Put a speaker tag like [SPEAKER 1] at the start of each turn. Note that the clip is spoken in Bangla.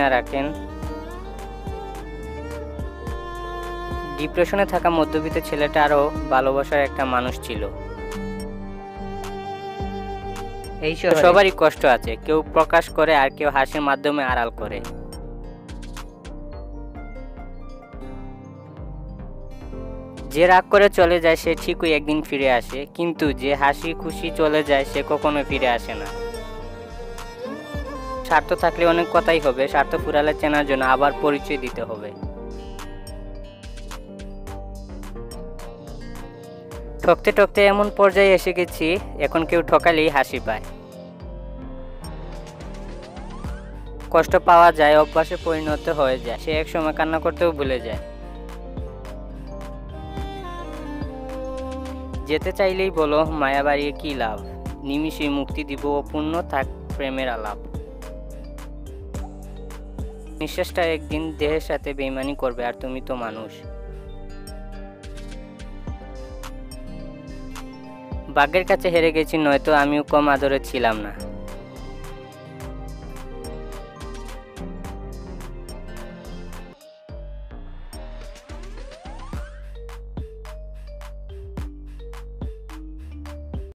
[SPEAKER 1] না রাখেন। ডিপ্রেশনে থাকা মধ্যবিত্ত ছেলেটা আরও ভালোবাসার একটা মানুষ ছিল।
[SPEAKER 2] এই শহরে
[SPEAKER 1] সবারই কষ্ট আছে, কেউ প্রকাশ করে আর কেউ হাসির মাধ্যমে আড়াল করে। যে রাগ করে চলে যায় সে ঠিকই একদিন ফিরে আসে, কিন্তু যে হাসি খুশি চলে যায় সে কখনো ফিরে আসে না। স্বার্থ থাকলে অনেক কথাই হবে, স্বার্থ ফুরালে চেনার জন্য আবার পরিচয় দিতে হবে। ঠকতে ঠকতে এমন পর্যায়ে এসে গেছি, এখন কেউ ঠকালেই হাসি পায়। কষ্ট পাওয়া যায়, অভ্যাসে পরিণত হয়ে যায়, সে এক সময় কান্না করতেও ভুলে যায়। যেতে চাইলেই বলো মায়া বাড়িয়ে কি লাভ, নিমিষেই মুক্তি দিব অপূর্ণ থাক প্রেমের আলাপ। নিঃশ্বাসটা একদিন দেহের সাথে বেইমানি করবে, আর তুমি তো মানুষ। ভাগ্যের কাছে হেরে গেছি, নয়তো আমিও কম আদরে ছিলাম না।